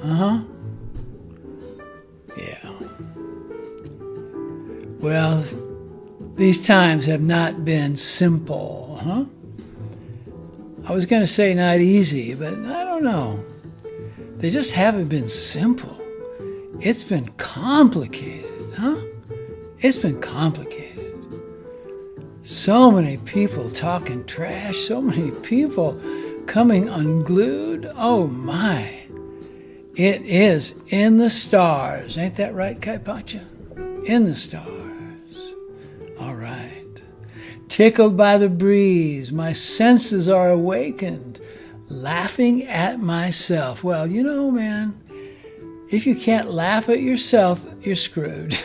Uh-huh. Yeah. Well, these times have not been simple, huh? I was going to say not easy, but I don't know. They just haven't been simple. It's been complicated, huh? It's been complicated. So many people talking trash, so many people coming unglued. Oh my. It is in the stars. Ain't that right, Kaipacha? In the stars. All right. Tickled by the breeze, my senses are awakened, laughing at myself. Well, you know, man, if you can't laugh at yourself, you're screwed.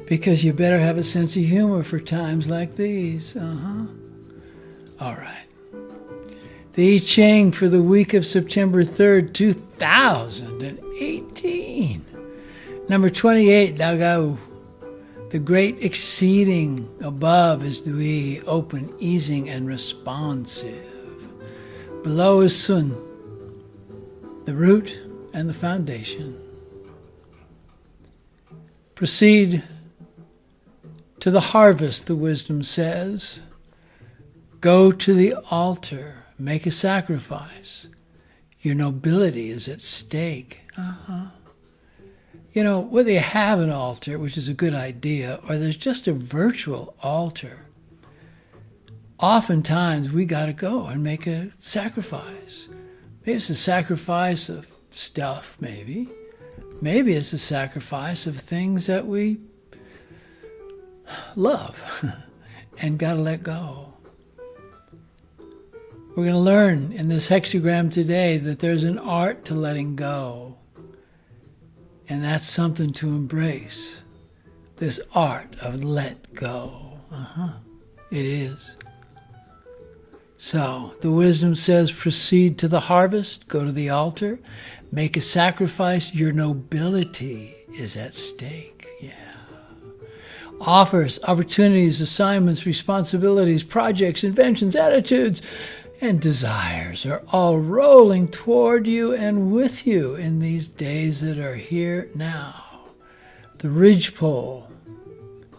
Because you better have a sense of humor for times like these. Uh-huh. All right. The I Ching for the week of September 3rd, 2018. Number 28, Dagao. The great exceeding above is Dui, open, easing, and responsive. Below is Sun, the root and the foundation. Proceed to the harvest, the wisdom says. Go to the altar, make a sacrifice. Your nobility is at stake. Uh-huh. You know, whether you have an altar, which is a good idea, or there's just a virtual altar, oftentimes we got to go and make a sacrifice. Maybe it's a sacrifice of stuff, maybe. Maybe it's a sacrifice of things that we love and got to let go. We're going to learn in this hexagram today that there's an art to letting go. And that's something to embrace. This art of let go. Uh-huh. It is. So, the wisdom says, proceed to the harvest, go to the altar, make a sacrifice. Your nobility is at stake. Yeah. Offers, opportunities, assignments, responsibilities, projects, inventions, attitudes, and desires are all rolling toward you and with you in these days that are here now. The ridgepole,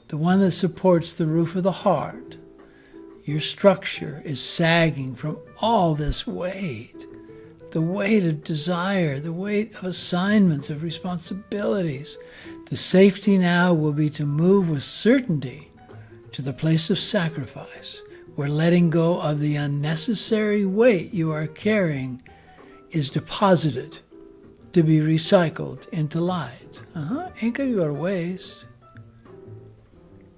the one that supports the roof of the heart, your structure is sagging from all this weight. The weight of desire, the weight of assignments, of responsibilities. The safety now will be to move with certainty to the place of sacrifice, where letting go of the unnecessary weight you are carrying is deposited to be recycled into light. Ain't gonna go to waste.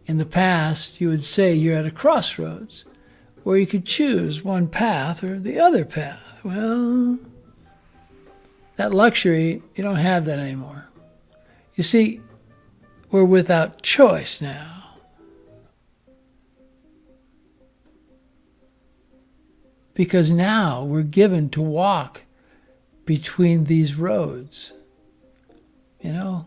In the past, you would say you're at a crossroads where you could choose one path or the other path. Well, that luxury, you don't have that anymore. You see, we're without choice now. Because now we're given to walk between these roads. You know,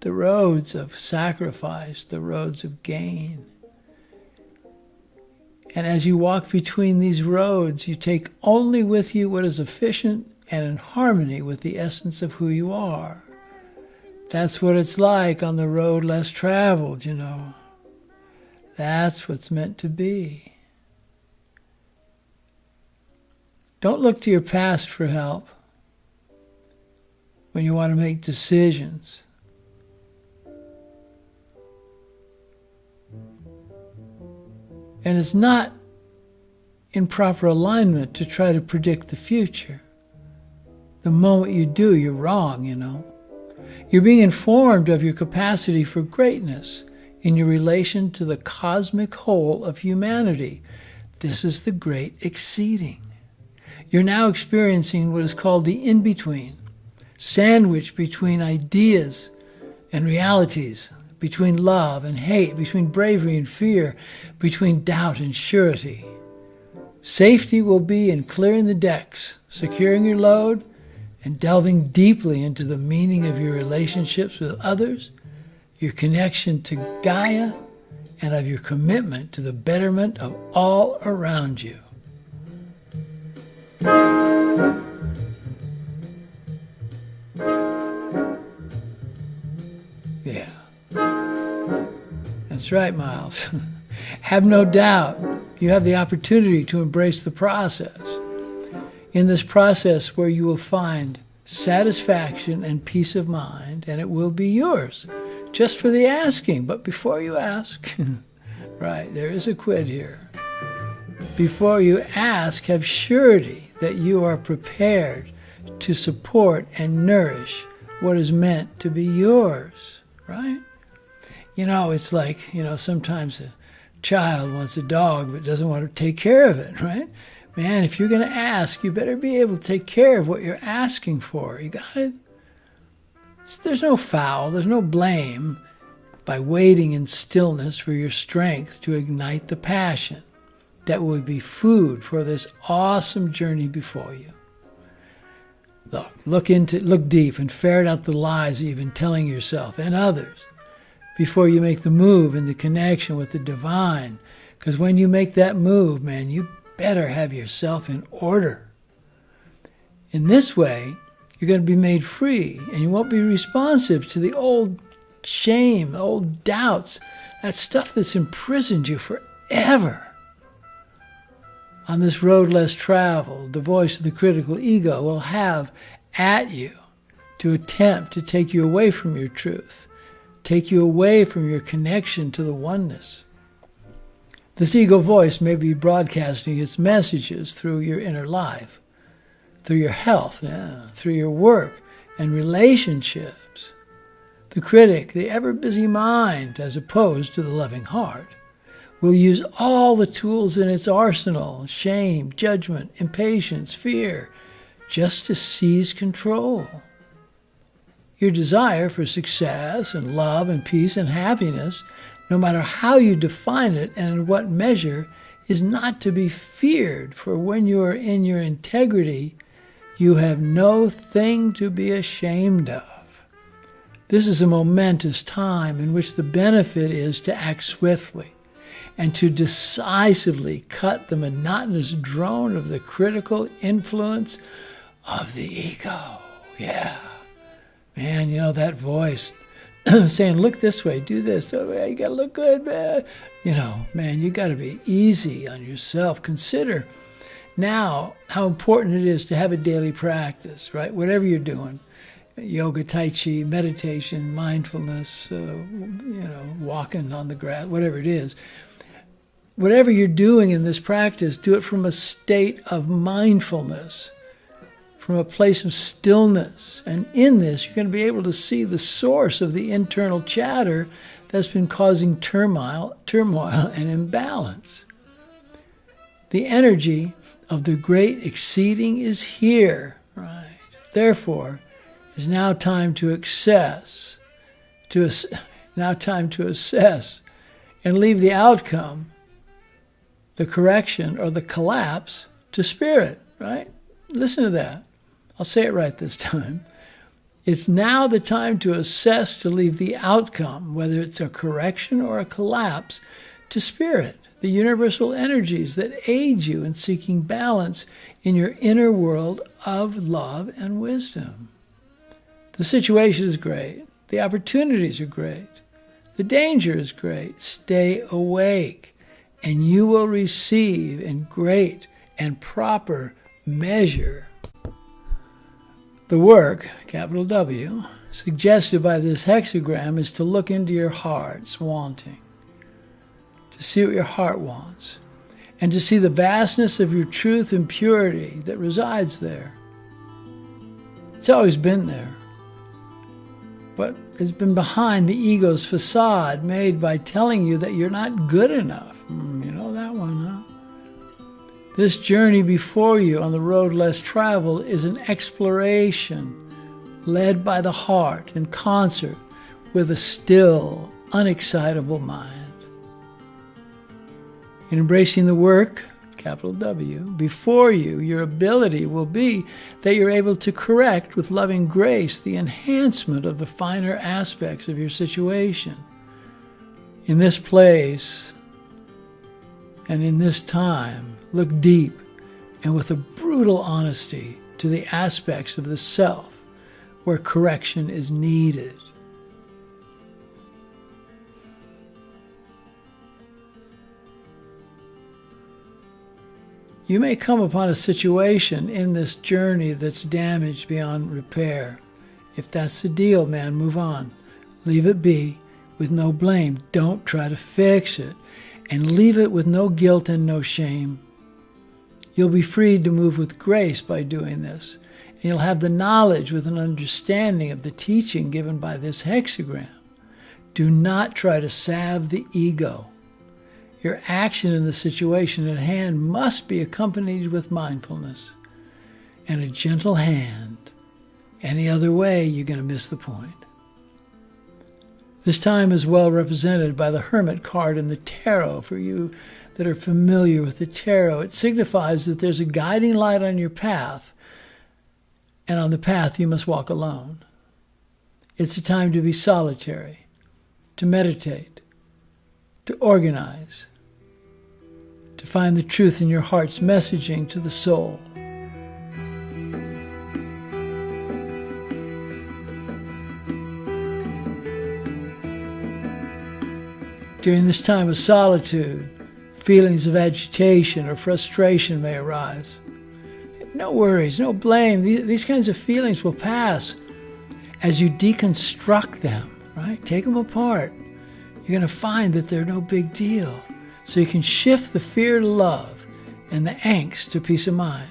the roads of sacrifice, the roads of gain. And as you walk between these roads, you take only with you what is efficient and in harmony with the essence of who you are. That's what it's like on the road less traveled, you know. That's what's meant to be. Don't look to your past for help when you want to make decisions. And it's not in proper alignment to try to predict the future. The moment you do, you're wrong, you know. You're being informed of your capacity for greatness in your relation to the cosmic whole of humanity. This is the great exceeding. You're now experiencing what is called the in-between, sandwiched between ideas and realities, between love and hate, between bravery and fear, between doubt and surety. Safety will be in clearing the decks, securing your load, and delving deeply into the meaning of your relationships with others, your connection to Gaia, and of your commitment to the betterment of all around you. That's right, Miles. Have no doubt you have the opportunity to embrace the process. In this process where you will find satisfaction and peace of mind, and it will be yours, just for the asking. But before you ask, right, there is a quid here. Before you ask, have surety that you are prepared to support and nourish what is meant to be yours, right? It's like, sometimes a child wants a dog but doesn't want to take care of it, right? Man, if you're going to ask, you better be able to take care of what you're asking for. You got it? There's no foul, there's no blame by waiting in stillness for your strength to ignite the passion that will be food for this awesome journey before you. Look deep and ferret out the lies that you've been telling yourself and others before you make the move into connection with the divine. Because when you make that move, man, you better have yourself in order. In this way, you're going to be made free, and you won't be responsive to the old shame, the old doubts, that stuff that's imprisoned you forever. On this road less traveled, the voice of the critical ego will have at you to attempt to take you away from your truth, take you away from your connection to the oneness. This ego voice may be broadcasting its messages through your inner life, through your health, through your work and relationships. The critic, the ever-busy mind, as opposed to the loving heart, will use all the tools in its arsenal, shame, judgment, impatience, fear, just to seize control. Your desire for success and love and peace and happiness, no matter how you define it and in what measure, is not to be feared, for when you are in your integrity, you have no thing to be ashamed of. This is a momentous time in which the benefit is to act swiftly and to decisively cut the monotonous drone of the critical influence of the ego. Yeah. Man, that voice saying, look this way, do this. Oh, man, you got to look good, man. Man, you got to be easy on yourself. Consider now how important it is to have a daily practice, right? Whatever you're doing, yoga, tai chi, meditation, mindfulness, walking on the grass, whatever it is. Whatever you're doing in this practice, do it from a state of mindfulness, from a place of stillness. And in this, you're going to be able to see the source of the internal chatter that's been causing turmoil and imbalance. The energy of the great exceeding is here, right? Therefore, it's now time to assess and leave the outcome, the correction or the collapse, to spirit, right? Listen to that. I'll say it right this time. It's now the time to assess, to leave the outcome, whether it's a correction or a collapse, to spirit, the universal energies that aid you in seeking balance in your inner world of love and wisdom. The situation is great. The opportunities are great. The danger is great. Stay awake, and you will receive in great and proper measure. The work, capital W, suggested by this hexagram is to look into your heart's wanting, to see what your heart wants, and to see the vastness of your truth and purity that resides there. It's always been there, but it's been behind the ego's facade made by telling you that you're not good enough. You know that one, huh? This journey before you on the road less traveled is an exploration led by the heart in concert with a still, unexcitable mind. In embracing the work, capital W, before you, your ability will be that you're able to correct with loving grace the enhancement of the finer aspects of your situation. In this place and in this time, look deep and with a brutal honesty to the aspects of the self where correction is needed. You may come upon a situation in this journey that's damaged beyond repair. If that's the deal, man, move on. Leave it be with no blame. Don't try to fix it. And leave it with no guilt and no shame. You'll be freed to move with grace by doing this. And you'll have the knowledge with an understanding of the teaching given by this hexagram. Do not try to salve the ego. Your action in the situation at hand must be accompanied with mindfulness and a gentle hand. Any other way, you're going to miss the point. This time is well represented by the Hermit card in the Tarot. For you that are familiar with the Tarot, it signifies that there's a guiding light on your path, and on the path you must walk alone. It's a time to be solitary, to meditate, to organize, to find the truth in your heart's messaging to the soul. During this time of solitude, feelings of agitation or frustration may arise. No worries, no blame. These kinds of feelings will pass as you deconstruct them, right? Take them apart. You're going to find that they're no big deal. So you can shift the fear to love and the angst to peace of mind.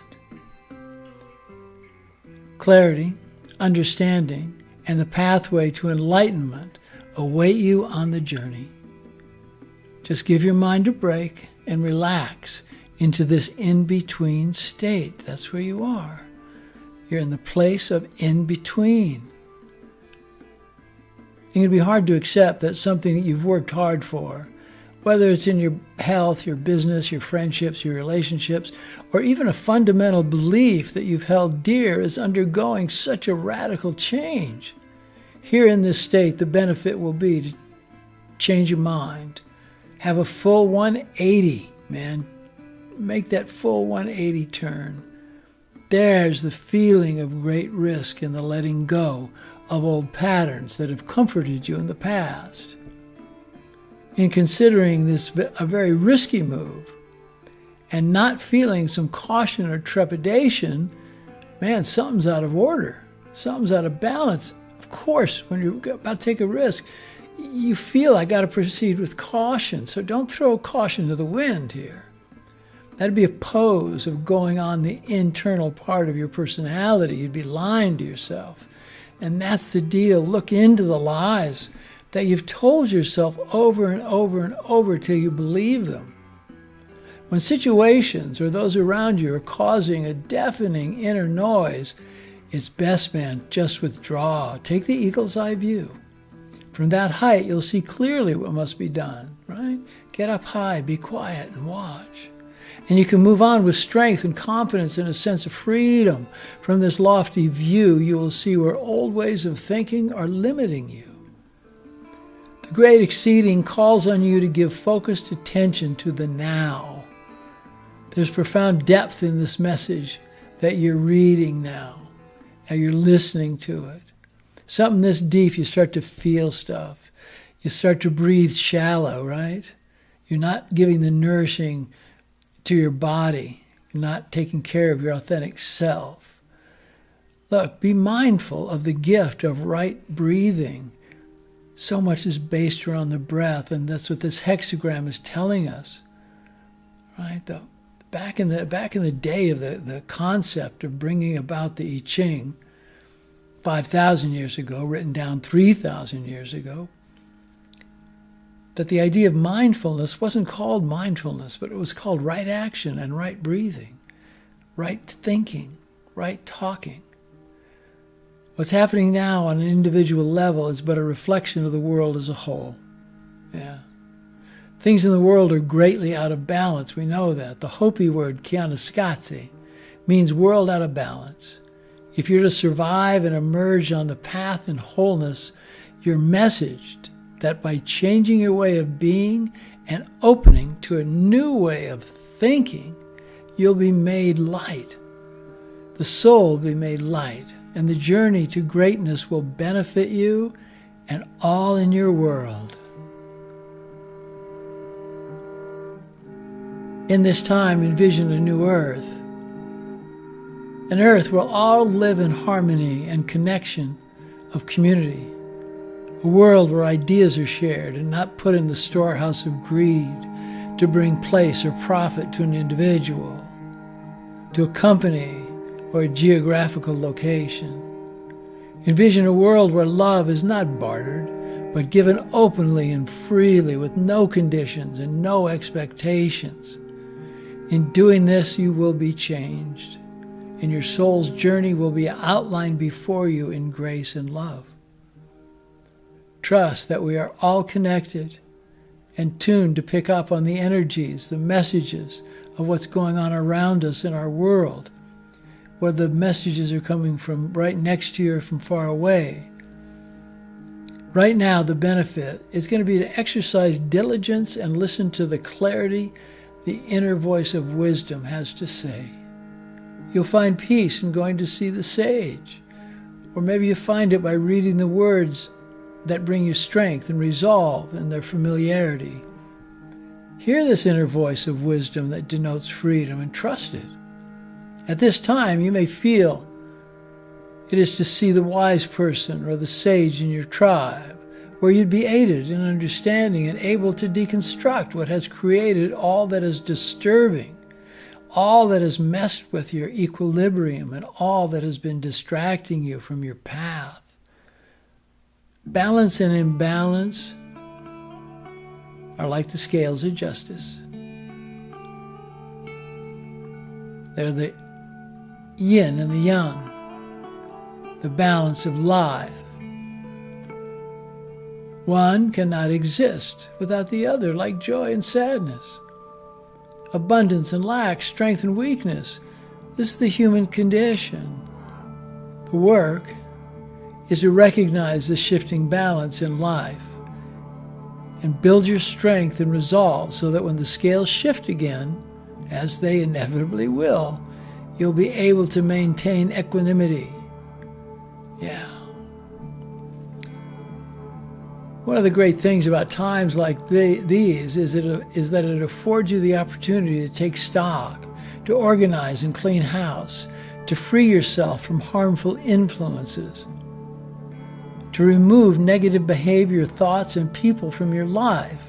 Clarity, understanding, and the pathway to enlightenment await you on the journey. Just give your mind a break and relax into this in-between state. That's where you are. You're in the place of in-between. It can be hard to accept that something that you've worked hard for, whether it's in your health, your business, your friendships, your relationships, or even a fundamental belief that you've held dear, is undergoing such a radical change. Here in this state, the benefit will be to change your mind. Have a full 180, man. Make that full 180 turn. There's the feeling of great risk in the letting go of old patterns that have comforted you in the past. In considering this a very risky move and not feeling some caution or trepidation, man, something's out of order. Something's out of balance. Of course, when you're about to take a risk, you feel I got to proceed with caution. So don't throw caution to the wind here. That'd be a pose of going on the internal part of your personality. You'd be lying to yourself. And that's the deal. Look into the lies that you've told yourself over and over and over till you believe them. When situations or those around you are causing a deafening inner noise, it's best, man, just withdraw. Take the eagle's eye view. From that height, you'll see clearly what must be done, right? Get up high, be quiet, and watch. And you can move on with strength and confidence and a sense of freedom. From this lofty view, you will see where old ways of thinking are limiting you. The great exceeding calls on you to give focused attention to the now. There's profound depth in this message that you're reading now, and you're listening to it. Something this deep, you start to feel stuff. You start to breathe shallow, right? You're not giving the nourishing to your body. You're not taking care of your authentic self. Look, be mindful of the gift of right breathing. So much is based around the breath, and that's what this hexagram is telling us, right? Back in the day of the concept of bringing about the I Ching, 5,000 years ago, written down 3,000 years ago, that the idea of mindfulness wasn't called mindfulness, but it was called right action and right breathing, right thinking, right talking. What's happening now on an individual level is but a reflection of the world as a whole. Yeah. Things in the world are greatly out of balance. We know that. The Hopi word, kianaskatsi, means world out of balance. If you're to survive and emerge on the path in wholeness, you're messaged that by changing your way of being and opening to a new way of thinking, you'll be made light. The soul will be made light, and the journey to greatness will benefit you and all in your world. In this time, envision a new earth. An earth where all live in harmony and connection of community. A world where ideas are shared and not put in the storehouse of greed to bring place or profit to an individual, to a company, or a geographical location. Envision a world where love is not bartered, but given openly and freely with no conditions and no expectations. In doing this, you will be changed, and your soul's journey will be outlined before you in grace and love. Trust that we are all connected and tuned to pick up on the energies, the messages of what's going on around us in our world, whether the messages are coming from right next to you or from far away. Right now, the benefit is going to be to exercise diligence and listen to the clarity the inner voice of wisdom has to say. You'll find peace in going to see the sage, or maybe you find it by reading the words that bring you strength and resolve in their familiarity. Hear this inner voice of wisdom that denotes freedom and trust it. At this time, you may feel it is to see the wise person or the sage in your tribe, where you'd be aided in understanding and able to deconstruct what has created all that is disturbing, all that has messed with your equilibrium, and all that has been distracting you from your path. Balance and imbalance are like the scales of justice. They're the yin and the yang, the balance of life. One cannot exist without the other, like joy and sadness, abundance and lack, strength and weakness. This is the human condition. The work is to recognize the shifting balance in life and build your strength and resolve so that when the scales shift again, as they inevitably will, you'll be able to maintain equanimity. Yeah. One of the great things about times like these is that it affords you the opportunity to take stock, to organize and clean house, to free yourself from harmful influences, to remove negative behavior, thoughts, and people from your life.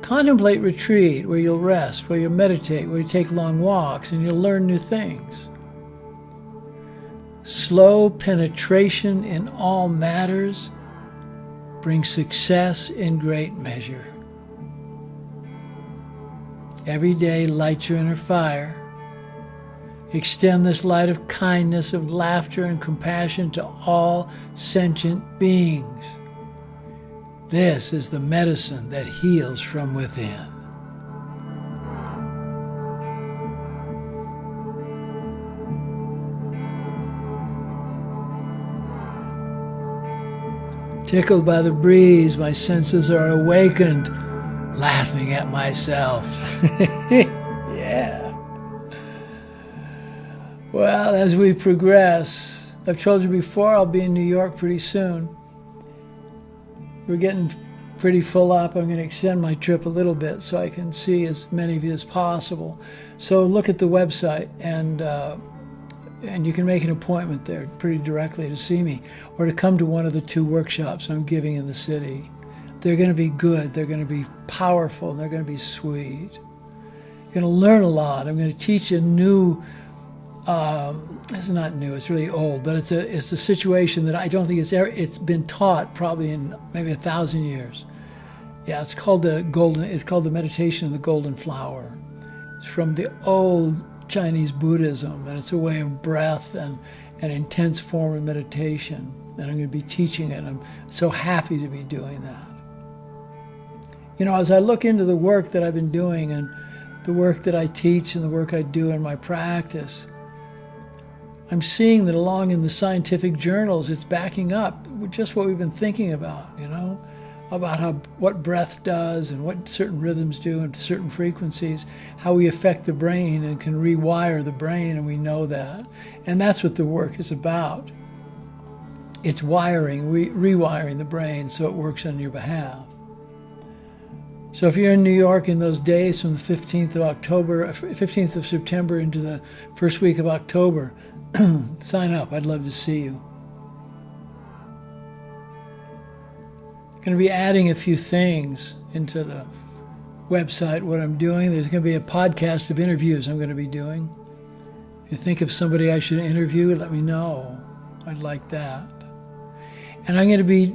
Contemplate retreat where you'll rest, where you'll meditate, where you take long walks, and you'll learn new things. Slow penetration in all matters brings success in great measure. Every day, light your inner fire. Extend this light of kindness, of laughter, and compassion to all sentient beings. This is the medicine that heals from within. Tickled by the breeze, my senses are awakened, laughing at myself. Yeah. Well, as we progress, I've told you before, I'll be in New York pretty soon. We're getting pretty full up. I'm going to extend my trip a little bit so I can see as many of you as possible. So look at the website, and you can make an appointment there pretty directly to see me or to come to one of the 2 workshops I'm giving in the city. They're going to be good. They're going to be powerful. And they're going to be sweet. You're going to learn a lot. I'm going to teach a new, it's not new, it's really old, but it's a situation that I don't think it's been taught probably in maybe 1,000 years. Yeah, it's called the meditation of the golden flower. It's from the old Chinese Buddhism, and it's a way of breath and an intense form of meditation. And I'm going to be teaching it. I'm so happy to be doing that. You know, as I look into the work that I've been doing and the work that I teach and the work I do in my practice, I'm seeing that along in the scientific journals, it's backing up just what we've been thinking about, you know, about what breath does and what certain rhythms do and certain frequencies, how we affect the brain and can rewire the brain, and we know that. And that's what the work is about. It's wiring, rewiring the brain so it works on your behalf. So if you're in New York in those days from the 15th of September into the first week of October, sign up. I'd love to see you. Going to be adding a few things into the website, what I'm doing. There's going to be a podcast of interviews I'm going to be doing. If you think of somebody I should interview, let me know. I'd like that. And I'm going to be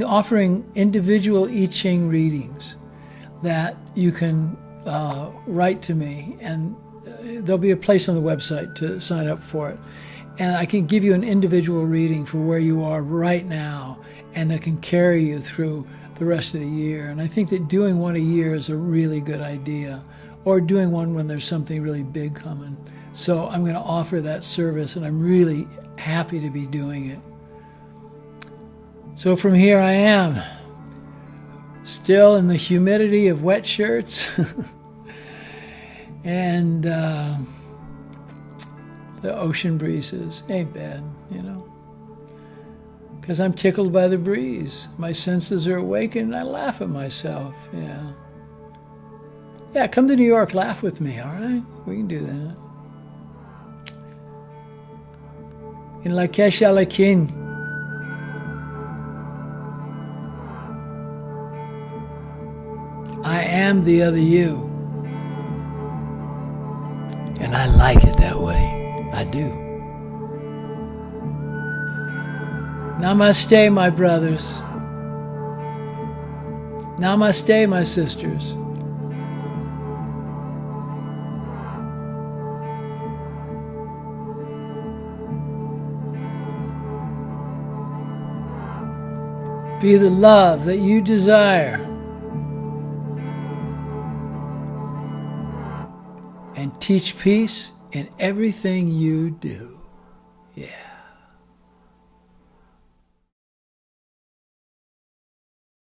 offering individual I Ching readings that you can write to me, and there'll be a place on the website to sign up for it. And I can give you an individual reading for where you are right now, and that can carry you through the rest of the year. And I think that doing one a year is a really good idea, or doing one when there's something really big coming. So I'm going to offer that service, and I'm really happy to be doing it. So from here I am, still in the humidity of wet shirts and the ocean breezes. Ain't bad, you know. Because I'm tickled by the breeze. My senses are awakened and I laugh at myself, yeah. Yeah, come to New York, laugh with me, all right? We can do that. In la cache à la kin. I am the other you. And I like it that way. I do. Namaste, my brothers. Namaste, my sisters. Be the love that you desire. And teach peace in everything you do. Yeah.